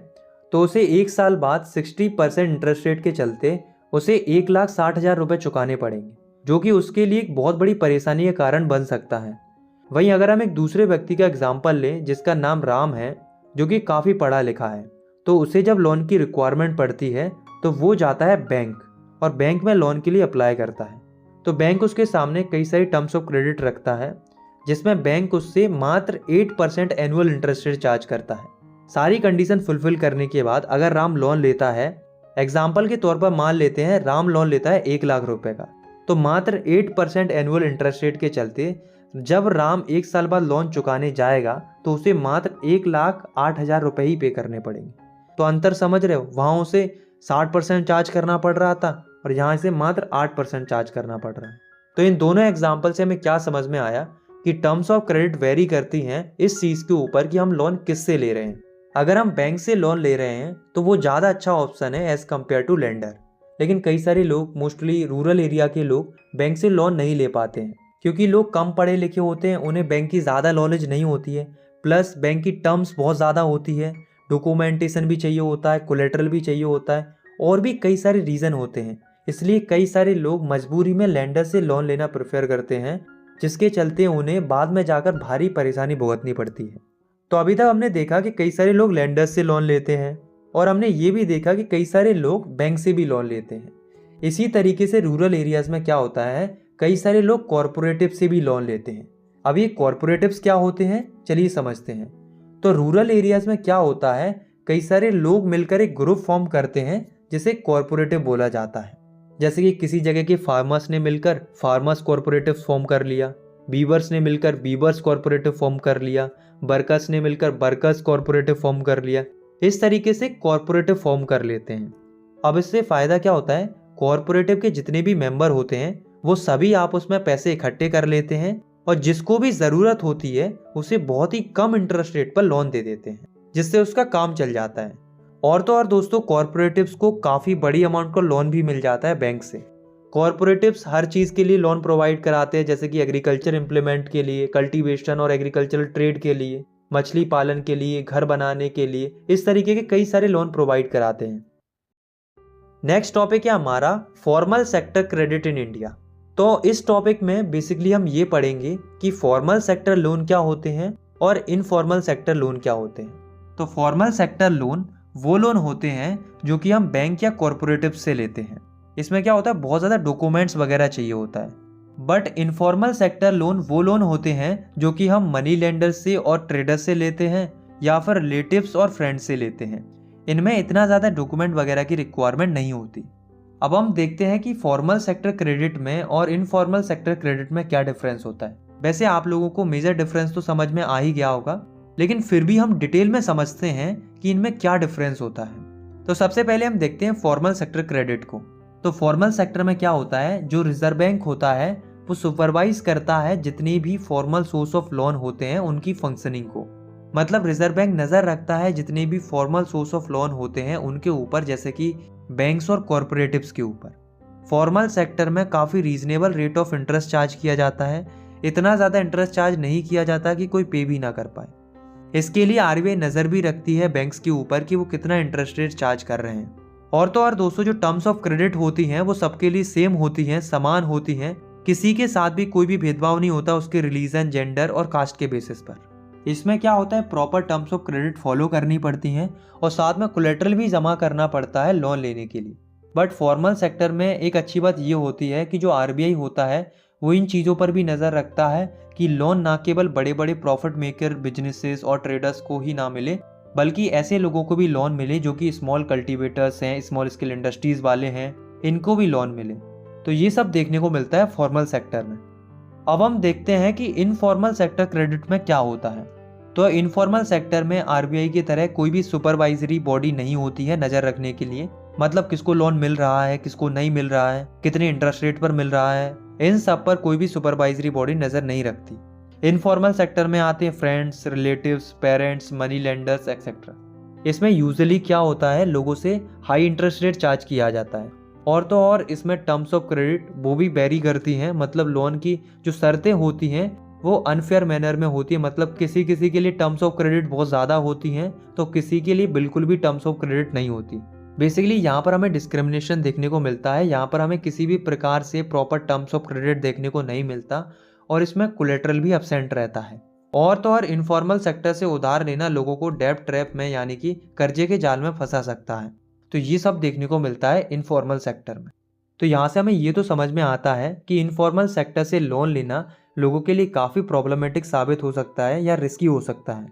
तो उसे 1 साल बाद 60% इंटरेस्ट रेट के चलते उसे 1,60,000 रुपए चुकाने पड़ेंगे, जो कि उसके लिए एक बहुत बड़ी परेशानी का कारण बन सकता है। वहीं अगर हम एक दूसरे व्यक्ति का एग्जाम्पल लें जिसका नाम राम है, जो कि काफ़ी पढ़ा लिखा है, तो उसे जब लोन की रिक्वायरमेंट पड़ती है तो वो जाता है बैंक और बैंक में लोन के लिए अप्लाई करता है। तो बैंक उसके सामने कई सारी टर्म्स ऑफ क्रेडिट रखता है, जिसमें बैंक उससे मात्र 8% एनुअल इंटरेस्ट रेट चार्ज करता है। सारी कंडीशन फुलफिल करने के बाद अगर राम लोन लेता है, एग्जाम्पल के तौर पर मान लेते हैं राम लोन लेता है 1 लाख रुपए का, तो मात्र 8% एनुअल इंटरेस्ट रेट के चलते जब राम 1 साल बाद लोन चुकाने जाएगा तो उसे मात्र 1,08,000 रुपए ही पे करने पड़ेंगे। तो अंतर समझ रहे हो, वहाँ उसे 60% चार्ज करना पड़ रहा था और यहाँ से मात्र 8% चार्ज करना पड़ रहा है। तो इन दोनों एग्जाम्पल से हमें क्या समझ में आया कि टर्म्स ऑफ क्रेडिट वेरी करती हैं इस चीज़ के ऊपर कि हम लोन किससे ले रहे हैं। अगर हम बैंक से लोन ले रहे हैं तो वो ज़्यादा अच्छा ऑप्शन है एज कम्पेयर टू लेंडर। लेकिन कई सारे लोग, मोस्टली रूरल एरिया के लोग, बैंक से लोन नहीं ले पाते हैं क्योंकि लोग कम पढ़े लिखे होते हैं, उन्हें बैंक की ज़्यादा नॉलेज नहीं होती है, प्लस बैंक की टर्म्स बहुत ज़्यादा होती है, डॉक्यूमेंटेशन भी चाहिए होता है, कोलेटरल भी चाहिए होता है, और भी कई सारे रीज़न होते हैं। इसलिए कई सारे लोग मजबूरी में लेंडर से लोन लेना प्रेफर करते हैं, जिसके चलते उन्हें बाद में जाकर भारी परेशानी भुगतनी पड़ती है। तो अभी तक हमने देखा कि कई सारे लोग लेंडर से लोन लेते हैं और हमने ये भी देखा कि कई सारे लोग बैंक से भी लोन लेते हैं। इसी तरीके से रूरल एरियाज़ में क्या होता है, कई सारे लोग कॉरपोरेटिव से भी लोन लेते हैं। अब ये कॉरपोरेटिव्स क्या होते हैं, चलिए समझते हैं। तो रूरल एरियाज़ में क्या होता है, कई सारे लोग मिलकर एक ग्रुप फॉर्म करते हैं जिसे कॉरपोरेटिव बोला जाता है। जैसे कि किसी जगह के फार्मर्स ने मिलकर फार्मर्स कॉरपोरेटिव फॉर्म कर लिया, बीवर्स ने मिलकर बीवर्स कॉरपोरेटिव फॉर्म कर लिया, वर्कर्स ने मिलकर वर्कर्स कॉरपोरेटिव फॉर्म कर लिया। इस तरीके से कॉरपोरेटिव फॉर्म कर लेते हैं। अब इससे फ़ायदा क्या होता है, कॉरपोरेटिव के जितने भी मेंबर होते हैं वो सभी आपस में पैसे इकट्ठे कर लेते हैं और जिसको भी ज़रूरत होती है उसे बहुत ही कम इंटरेस्ट रेट पर लोन दे देते हैं, जिससे उसका काम चल जाता है। और तो और दोस्तों, कॉरपोरेटिव्स को काफ़ी बड़ी अमाउंट का लोन भी मिल जाता है बैंक से। कॉरपोरेटिव्स हर चीज़ के लिए लोन प्रोवाइड कराते हैं, जैसे कि एग्रीकल्चर इम्प्लीमेंट के लिए, कल्टीवेशन और एग्रीकल्चरल ट्रेड के लिए। मछली पालन के लिए, घर बनाने के लिए, इस तरीके के कई सारे लोन प्रोवाइड कराते हैं। नेक्स्ट टॉपिक है हमारा formal sector credit in India. तो इस टॉपिक में बेसिकली हम ये पढ़ेंगे कि फॉर्मल सेक्टर लोन क्या होते हैं और इनफॉर्मल सेक्टर लोन क्या होते हैं। तो फॉर्मल सेक्टर लोन वो लोन होते हैं जो कि हम बैंक या कॉरपोरेटिव से लेते हैं। इसमें क्या होता है, बहुत ज़्यादा डॉक्यूमेंट्स वगैरह चाहिए होता है। बट इनफॉर्मल सेक्टर लोन वो लोन होते हैं जो कि हम मनी लेंडर से और ट्रेडर से लेते हैं या फिर रिलेटिव्स और फ्रेंड्स से लेते हैं। इनमें इतना ज़्यादा डॉक्यूमेंट वगैरह की रिक्वायरमेंट नहीं होती। अब हम देखते हैं कि फॉर्मल सेक्टर क्रेडिट में और इनफॉर्मल सेक्टर क्रेडिट में क्या डिफरेंस होता है। वैसे आप लोगों को मेजर डिफरेंस तो समझ में आ ही गया होगा, लेकिन फिर भी हम डिटेल में समझते हैं कि इनमें क्या डिफरेंस होता है। तो सबसे पहले हम देखते हैं फॉर्मल सेक्टर क्रेडिट को। तो फॉर्मल सेक्टर में क्या होता है, जो रिजर्व बैंक होता है वो सुपरवाइज करता है जितनी भी फॉर्मल सोर्स ऑफ लोन होते हैं उनकी फंक्शनिंग को। मतलब रिजर्व बैंक नज़र रखता है जितने भी फॉर्मल सोर्स ऑफ लोन होते हैं उनके ऊपर, जैसे कि बैंक्स और कॉरपोरेटिव्स के ऊपर। फॉर्मल सेक्टर में काफ़ी reasonable rate of interest charge किया जाता है। इतना ज़्यादा इंटरेस्ट चार्ज नहीं किया जाता कि कोई पे भी ना कर पाए। इसके लिए आरबीआई नज़र भी रखती है बैंक्स के ऊपर कि वो कितना इंटरेस्ट रेट चार्ज कर रहे हैं। और तो और दोस्तों, जो टर्म्स ऑफ क्रेडिट होती हैं वो सबके लिए सेम होती हैं, समान होती हैं। किसी के साथ भी कोई भी भेदभाव नहीं होता उसके रिलीजन, जेंडर और कास्ट के बेसिस पर। इसमें क्या होता है, proper terms of credit follow करनी पड़ती हैं और साथ में कोलेटरल भी जमा करना पड़ता है लोन लेने के लिए। बट फॉर्मल सेक्टर में एक अच्छी बात ये होती है कि जो आरबीआई होता है वो इन चीज़ों पर भी नज़र रखता है कि लोन ना केवल बड़े बड़े प्रॉफिट मेकर बिजनेसेस और ट्रेडर्स को ही ना मिले, बल्कि ऐसे लोगों को भी लोन मिले जो कि स्मॉल कल्टीवेटर्स हैं, स्मॉल स्केल इंडस्ट्रीज वाले हैं, इनको भी लोन मिले। तो ये सब देखने को मिलता है फॉर्मल सेक्टर में। अब हम देखते हैं कि इनफॉर्मल सेक्टर क्रेडिट में क्या होता है। तो इनफॉर्मल सेक्टर में आरबीआई की तरह कोई भी सुपरवाइजरी बॉडी नहीं होती है नज़र रखने के लिए। मतलब किसको लोन मिल रहा है, किसको नहीं मिल रहा है, कितने इंटरेस्ट रेट पर मिल रहा है, इन सब पर कोई भी सुपरवाइजरी बॉडी नज़र नहीं रखती। इनफॉर्मल सेक्टर में आते हैं friends, relatives, parents, money lenders etcetera. इसमें यूजुअली क्या होता है, लोगों से हाई इंटरेस्ट रेट चार्ज किया जाता है। और तो और इसमें टर्म्स ऑफ क्रेडिट वो भी वेरी करती हैं। मतलब लोन की जो शर्तें होती हैं वो अनफेयर मैनर में होती है। मतलब किसी किसी के लिए टर्म्स ऑफ क्रेडिट बहुत ज़्यादा होती हैं तो किसी के लिए बिल्कुल भी टर्म्स ऑफ क्रेडिट नहीं होती। बेसिकली यहाँ पर हमें डिस्क्रिमिनेशन देखने को मिलता है। यहाँ पर हमें किसी भी प्रकार से प्रॉपर टर्म्स ऑफ क्रेडिट देखने को नहीं मिलता और इसमें कोलेटरल भी एब्सेंट रहता है। और तो और इनफॉर्मल सेक्टर से उधार लेना लोगों को डेब्ट ट्रैप में यानी कि कर्जे के जाल में फंसा सकता है। तो ये सब देखने को मिलता है इनफॉर्मल सेक्टर में। तो यहाँ से हमें ये तो समझ में आता है कि इनफॉर्मल सेक्टर से लोन लेना लोगों के लिए काफ़ी प्रॉब्लमेटिक साबित हो सकता है या रिस्की हो सकता है।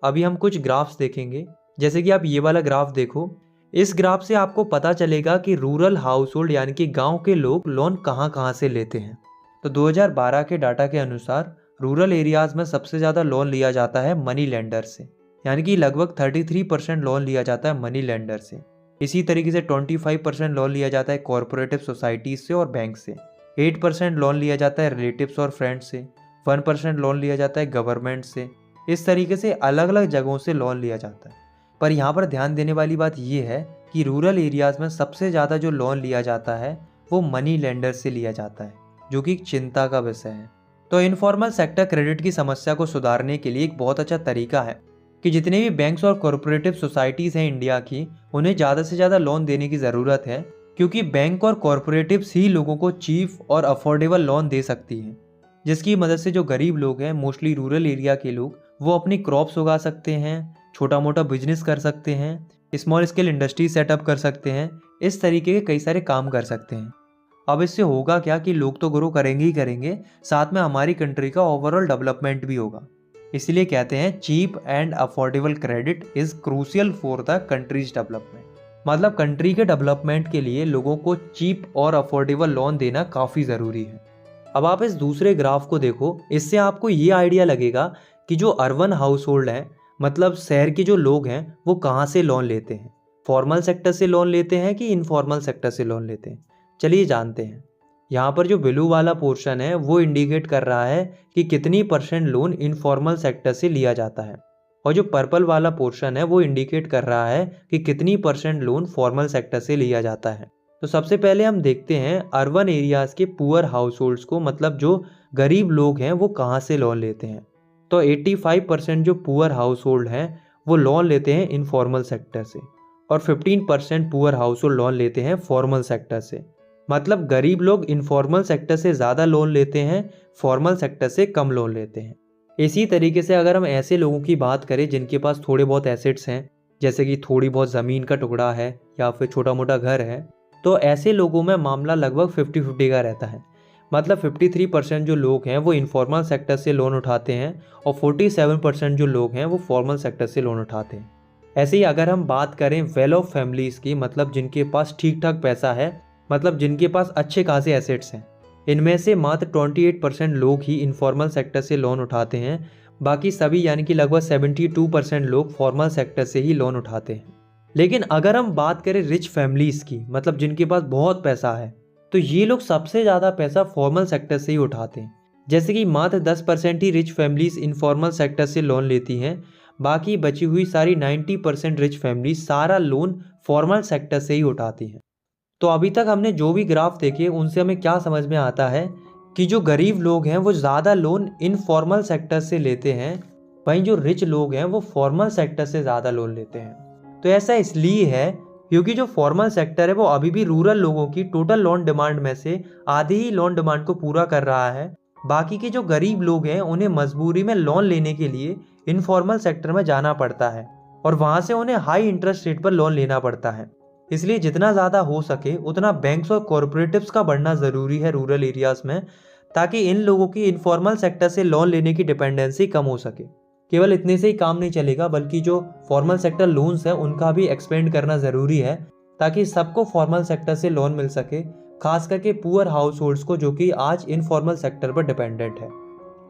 अभी हम कुछ ग्राफ्स देखेंगे, जैसे कि आप ये वाला ग्राफ देखो। इस ग्राफ से आपको पता चलेगा कि रूरल हाउस होल्ड यानी कि गाँव के लोग लोन कहाँ कहाँ से लेते हैं। तो 2012 के डाटा के अनुसार रूरल एरियाज में सबसे ज़्यादा लोन लिया जाता है मनी लेंडर से, यानी कि लगभग 33% लोन लिया जाता है मनी लेंडर से। इसी तरीके से 25% लोन लिया जाता है कॉरपोरेटिव सोसाइटीज से और बैंक से, 8% लोन लिया जाता है रिलेटिव्स और फ्रेंड्स से, 1% लोन लिया जाता है गवर्नमेंट से। इस तरीके से अलग अलग जगहों से लोन लिया जाता है। पर यहाँ पर ध्यान देने वाली बात यह है कि रूरल एरियाज में सबसे ज़्यादा जो लोन लिया जाता है वो मनी लेंडर से लिया जाता है, जो कि एक चिंता का विषय है। तो इनफॉर्मल सेक्टर क्रेडिट की समस्या को सुधारने के लिए एक बहुत अच्छा तरीका है कि जितने भी बैंक्स और कॉरपोरेटिव सोसाइटीज़ हैं इंडिया की, उन्हें ज़्यादा से ज़्यादा लोन देने की ज़रूरत है, क्योंकि बैंक और कॉरपोरेटिव्स ही लोगों को चीप और अफोर्डेबल लोन दे सकती हैं, जिसकी मदद से जो गरीब लोग हैं, मोस्टली रूरल एरिया के लोग, वो अपनी क्रॉप्स उगा सकते हैं, छोटा मोटा बिजनेस कर सकते हैं, स्मॉल स्केल इंडस्ट्री सेटअप कर सकते हैं, इस तरीके के कई सारे काम कर सकते हैं। अब इससे होगा क्या कि लोग तो ग्रो करेंगे ही करेंगे, साथ में हमारी कंट्री का ओवरऑल डेवलपमेंट भी होगा। इसलिए कहते हैं cheap and affordable credit is crucial for the country's development. मतलब कंट्री के डेवलपमेंट के लिए लोगों को चीप और अफोर्डेबल लोन देना काफ़ी ज़रूरी है। अब आप इस दूसरे ग्राफ को देखो, इससे आपको ये आइडिया लगेगा कि जो अर्बन हाउस होल्ड है, मतलब शहर के जो लोग हैं, वो कहाँ से लोन लेते हैं, फॉर्मल सेक्टर से लोन लेते हैं कि इनफॉर्मल सेक्टर से लोन लेते हैं। चलिए जानते हैं। यहाँ पर जो ब्लू वाला पोर्शन है वो इंडिकेट कर रहा है कि कितनी % लोन इनफॉर्मल सेक्टर से लिया जाता है, और जो पर्पल वाला पोर्शन है वो इंडिकेट कर रहा है कि कितनी % लोन फॉर्मल सेक्टर से लिया जाता है। तो सबसे पहले हम देखते हैं अर्बन एरियाज़ के पुअर हाउस होल्ड्स को, मतलब जो गरीब लोग हैं वो कहाँ से लोन लेते हैं। तो 85% जो पुअर हाउस होल्ड हैं वो लोन लेते हैं इनफॉर्मल सेक्टर से और 15% पुअर हाउस होल्ड लोन लेते हैं फॉर्मल सेक्टर से। मतलब गरीब लोग इनफॉर्मल सेक्टर से ज़्यादा लोन लेते हैं, फॉर्मल सेक्टर से कम लोन लेते हैं। इसी तरीके से अगर हम ऐसे लोगों की बात करें जिनके पास थोड़े बहुत एसेट्स हैं, जैसे कि थोड़ी बहुत ज़मीन का टुकड़ा है या फिर छोटा मोटा घर है, तो ऐसे लोगों में मामला लगभग 50-50 का रहता है। मतलब 53% जो लोग हैं वो इनफॉर्मल सेक्टर से लोन उठाते हैं और 47% जो लोग हैं वो फॉर्मल सेक्टर से लोन उठाते हैं। ऐसे ही अगर हम बात करें वेल ऑफ फैमिलीज़ की, मतलब जिनके पास ठीक ठाक पैसा है, मतलब जिनके पास अच्छे खासे एसेट्स हैं, इनमें से मात्र 28% लोग ही इनफॉर्मल सेक्टर से लोन उठाते हैं। बाकी सभी यानी कि लगभग 72% लोग फॉर्मल सेक्टर से ही लोन उठाते हैं। लेकिन अगर हम बात करें रिच फैमिलीज़ की, मतलब जिनके पास बहुत पैसा है, तो ये लोग सबसे ज़्यादा पैसा फॉर्मल सेक्टर से ही उठाते हैं। जैसे कि मात्र 10% ही रिच फैमिलीज़ इनफॉर्मल सेक्टर से लोन लेती हैं, बाकी बची हुई सारी 90% रिच फैमिलीज सारा लोन फॉर्मल सेक्टर से ही उठाती हैं। तो अभी तक हमने जो भी ग्राफ देखे उनसे हमें क्या समझ में आता है कि जो गरीब लोग हैं वो ज़्यादा लोन इनफॉर्मल सेक्टर से लेते हैं, वहीं जो रिच लोग हैं वो फॉर्मल सेक्टर से ज़्यादा लोन लेते हैं। तो ऐसा इसलिए है क्योंकि जो फॉर्मल सेक्टर है वो अभी भी रूरल लोगों की टोटल लोन डिमांड में से आधी ही लोन डिमांड को पूरा कर रहा है। बाकी के जो गरीब लोग हैं उन्हें मजबूरी में लोन लेने के लिए इनफॉर्मल सेक्टर में जाना पड़ता है और वहाँ से उन्हें हाई इंटरेस्ट रेट पर लोन लेना पड़ता है। इसलिए जितना ज़्यादा हो सके उतना बैंक्स और कॉरपोरेटिव्स का बढ़ना ज़रूरी है रूरल एरियाज़ में, ताकि इन लोगों की इनफॉर्मल सेक्टर से लोन लेने की डिपेंडेंसी कम हो सके। केवल इतने से ही काम नहीं चलेगा, बल्कि जो फॉर्मल सेक्टर लोन्स हैं उनका भी एक्सपेंड करना ज़रूरी है, ताकि सबको फॉर्मल सेक्टर से लोन मिल सके, खास करके पुअर हाउस होल्ड्स को जो कि आज इनफॉर्मल सेक्टर पर डिपेंडेंट है।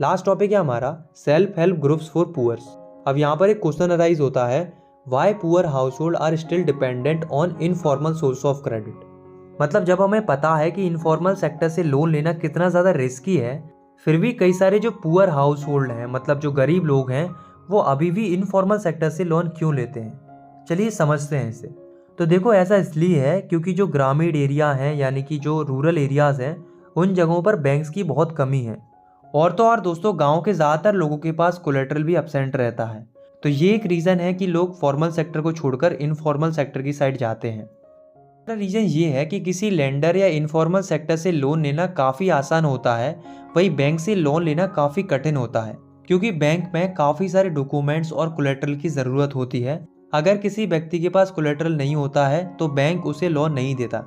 लास्ट टॉपिक है हमारा self help groups for poors. अब यहाँ पर एक क्वेश्चन अराइज होता है, why poor household are still dependent on informal source of credit. मतलब जब हमें पता है कि इनफॉर्मल सेक्टर से लोन लेना कितना ज़्यादा रिस्की है, फिर भी कई सारे जो पुअर हाउस होल्ड हैं, मतलब जो गरीब लोग हैं, वो अभी भी इनफॉर्मल सेक्टर से लोन क्यों लेते हैं। चलिए समझते हैं इसे। तो देखो, ऐसा इसलिए है क्योंकि जो ग्रामीण एरिया हैं यानी कि जो रूरल एरियाज़ हैं, उन जगहों पर बैंक्स की बहुत कमी है। और तो और दोस्तों, गांव के ज़्यादातर लोगों के पास कोलेट्रल भी एब्सेंट रहता है। तो ये एक रीज़न है कि लोग फॉर्मल सेक्टर को छोड़कर इनफॉर्मल सेक्टर की साइड जाते हैं। दूसरा रीज़न ये है कि किसी लेंडर या इनफॉर्मल सेक्टर से लोन लेना काफ़ी आसान होता है, वही बैंक से लोन लेना काफ़ी कठिन होता है, क्योंकि बैंक में काफ़ी सारे डॉक्यूमेंट्स और कोलेट्रल की ज़रूरत होती है। अगर किसी व्यक्ति के पास कोलेट्रल नहीं होता है तो बैंक उसे लोन नहीं देता।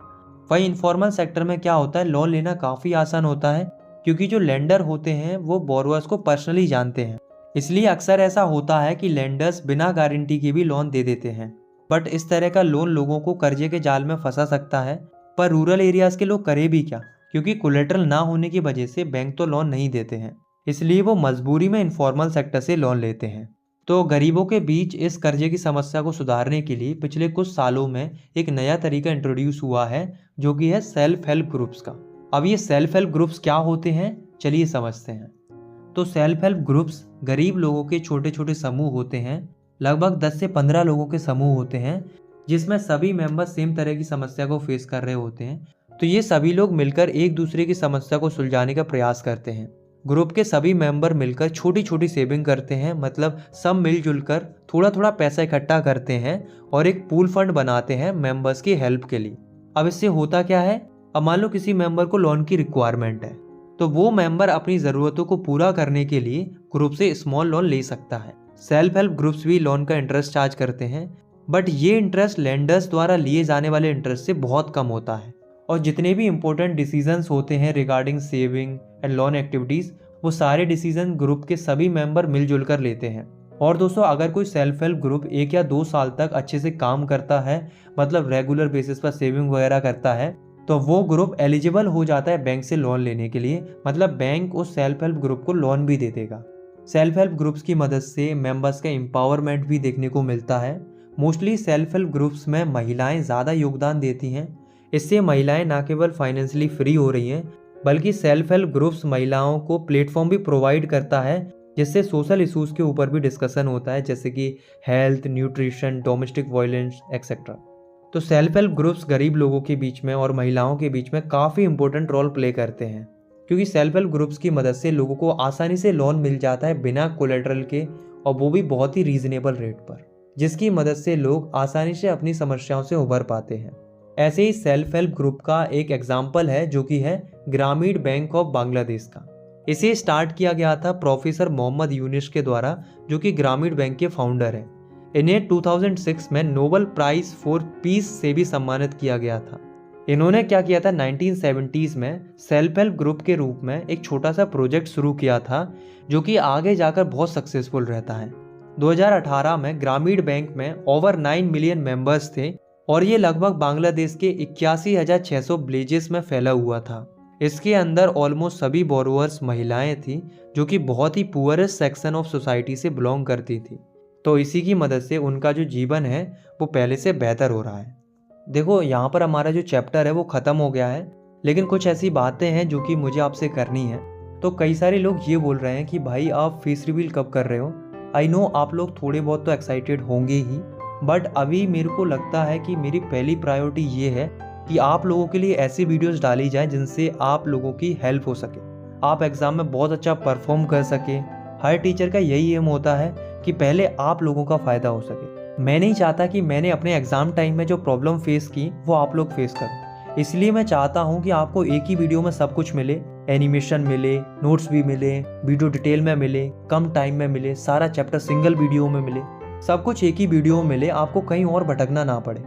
वही इनफॉर्मल सेक्टर में क्या होता है, लोन लेना काफ़ी आसान होता है, क्योंकि जो लेंडर होते हैं वो बोरोअर्स को पर्सनली जानते हैं। इसलिए अक्सर ऐसा होता है कि लेंडर्स बिना गारंटी के भी लोन दे देते हैं। बट इस तरह का लोन लोगों को कर्जे के जाल में फंसा सकता है। पर रूरल एरियाज़ के लोग करे भी क्या, क्योंकि कोलेट्रल ना होने की वजह से बैंक तो लोन नहीं देते हैं, इसलिए वो मजबूरी में इनफॉर्मल सेक्टर से लोन लेते हैं। तो गरीबों के बीच इस कर्जे की समस्या को सुधारने के लिए पिछले कुछ सालों में एक नया तरीका इंट्रोड्यूस हुआ है, जो कि है सेल्फ हेल्प ग्रुप्स का। अब ये सेल्फ हेल्प ग्रुप्स क्या होते हैं, चलिए समझते हैं। तो सेल्फ हेल्प ग्रुप्स गरीब लोगों के छोटे छोटे समूह होते हैं, लगभग 10 से 15 लोगों के समूह होते हैं, जिसमें सभी मेंबर सेम तरह की समस्या को फेस कर रहे होते हैं। तो ये सभी लोग मिलकर एक दूसरे की समस्या को सुलझाने का प्रयास करते हैं। ग्रुप के सभी मेंबर मिलकर छोटी छोटी सेविंग करते हैं, मतलब सब मिलजुल कर थोड़ा थोड़ा पैसा इकट्ठा करते हैं और एक पूल फंड बनाते हैं मेंबर्स की हेल्प के लिए। अब इससे होता क्या है, अब मान लो किसी मेंबर को लोन की रिक्वायरमेंट है, तो वो मेंबर अपनी ज़रूरतों को पूरा करने के लिए ग्रुप से स्मॉल लोन ले सकता है। सेल्फ हेल्प ग्रुप्स भी लोन का इंटरेस्ट चार्ज करते हैं, बट ये इंटरेस्ट लेंडर्स द्वारा लिए जाने वाले इंटरेस्ट से बहुत कम होता है। और जितने भी इंपॉर्टेंट डिसीजंस होते हैं regarding saving and loan activities, वो सारे डिसीजन ग्रुप के सभी मेंबर मिलजुल कर लेते हैं। और दोस्तों, अगर कोई सेल्फ हेल्प ग्रुप 1 या 2 साल तक अच्छे से काम करता है, मतलब रेगुलर बेसिस पर सेविंग वगैरह करता है, तो वो ग्रुप एलिजिबल हो जाता है बैंक से लोन लेने के लिए। मतलब बैंक उस सेल्फ हेल्प ग्रुप को लोन भी दे देगा। सेल्फ हेल्प ग्रुप्स की मदद से मेंबर्स का एम्पावरमेंट भी देखने को मिलता है। मोस्टली सेल्फ हेल्प ग्रुप्स में महिलाएं ज़्यादा योगदान देती हैं। इससे महिलाएं न केवल फाइनेंशियली फ्री हो रही हैं, बल्कि सेल्फ हेल्प ग्रुप्स महिलाओं को प्लेटफॉर्म भी प्रोवाइड करता है, जिससे सोशल इशूज़ के ऊपर भी डिस्कशन होता है, जैसे कि health, nutrition, domestic violence etcetera. तो सेल्फ हेल्प ग्रुप्स गरीब लोगों के बीच में और महिलाओं के बीच में काफ़ी इंपॉर्टेंट रोल प्ले करते हैं, क्योंकि सेल्फ हेल्प ग्रुप्स की मदद से लोगों को आसानी से लोन मिल जाता है बिना कोलेटरल के, और वो भी बहुत ही रीजनेबल रेट पर, जिसकी मदद से लोग आसानी से अपनी समस्याओं से उभर पाते हैं। ऐसे ही सेल्फ हेल्प ग्रुप का एक एग्जाम्पल है जो कि है ग्रामीण बैंक ऑफ बांग्लादेश का। इसे स्टार्ट किया गया था प्रोफेसर मोहम्मद यूनिस के द्वारा, जो कि ग्रामीण बैंक के फाउंडर हैं। इन्हें 2006 में नोबेल प्राइज फॉर पीस से भी सम्मानित किया गया था। इन्होंने क्या किया था, 1970s में सेल्फ हेल्प ग्रुप के रूप में एक छोटा सा प्रोजेक्ट शुरू किया था जो कि आगे जाकर बहुत सक्सेसफुल रहता है। 2018 में ग्रामीण बैंक में ओवर 9 मिलियन मेंबर्स थे और ये लगभग बांग्लादेश के 81,600 विलेजेस में फैला हुआ था। इसके अंदर ऑलमोस्ट सभी बोरोवर्स महिलाएं थी जो कि बहुत ही पुअरेस्ट सेक्शन ऑफ सोसाइटी से बिलोंग करती थी। तो इसी की मदद से उनका जो जीवन है वो पहले से बेहतर हो रहा है। देखो, यहाँ पर हमारा जो चैप्टर है वो ख़त्म हो गया है, लेकिन कुछ ऐसी बातें हैं जो कि मुझे आपसे करनी है। तो कई सारे लोग ये बोल रहे हैं कि भाई आप फेस रिवील कब कर रहे हो। आई नो आप लोग थोड़े बहुत तो एक्साइटेड होंगे ही, बट अभी मेरे को लगता है कि मेरी पहली प्रायोरिटी ये है कि आप लोगों के लिए ऐसी वीडियोस डाली जाएं जिनसे आप लोगों की हेल्प हो सके, आप एग्ज़ाम में बहुत अच्छा परफॉर्म कर सके। हर टीचर का यही एम होता है कि पहले आप लोगों का फ़ायदा हो सके। मैं नहीं चाहता कि मैंने अपने एग्ज़ाम टाइम में जो प्रॉब्लम फेस की वो आप लोग फेस करो, इसलिए मैं चाहता हूँ कि आपको एक ही वीडियो में सब कुछ मिले, एनिमेशन मिले, नोट्स भी मिले, वीडियो डिटेल में मिले, कम टाइम में मिले, सारा चैप्टर सिंगल वीडियो में मिले, सब कुछ एक ही वीडियो में मिले, आपको कहीं और भटकना ना पड़े।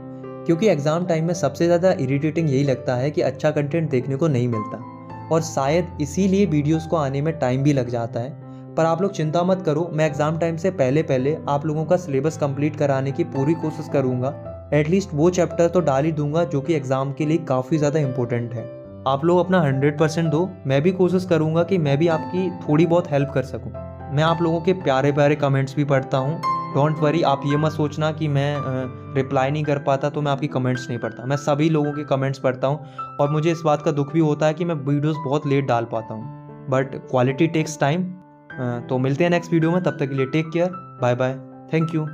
क्योंकि एग्ज़ाम टाइम में सबसे ज़्यादा इरिटेटिंग यही लगता है कि अच्छा कंटेंट देखने को नहीं मिलता, और शायद इसीलिए वीडियोज़ को आने में टाइम भी लग जाता है। पर आप लोग चिंता मत करो, मैं एग्ज़ाम टाइम से पहले आप लोगों का सिलेबस कंप्लीट कराने की पूरी कोशिश करूँगा। एटलीस्ट वो चैप्टर तो डाल ही दूंगा जो कि एग्ज़ाम के लिए काफ़ी ज़्यादा इंपॉर्टेंट है। आप लोग अपना 100% दो, मैं भी कोशिश करूँगा कि मैं भी आपकी थोड़ी बहुत हेल्प कर सकूँ। मैं आप लोगों के प्यारे प्यारे कमेंट्स भी पढ़ता हूँ, डोंट वरी। आप ये मत सोचना कि मैं रिप्लाई नहीं कर पाता तो मैं आपकी कमेंट्स नहीं पढ़ता, मैं सभी लोगों के कमेंट्स पढ़ता हूँ। और मुझे इस बात का दुख भी होता है कि मैं वीडियोज़ बहुत लेट डाल पाता हूँ, बट क्वालिटी टेक्स टाइम। तो मिलते हैं नेक्स्ट वीडियो में, तब तक के लिए take care, bye bye, thank you.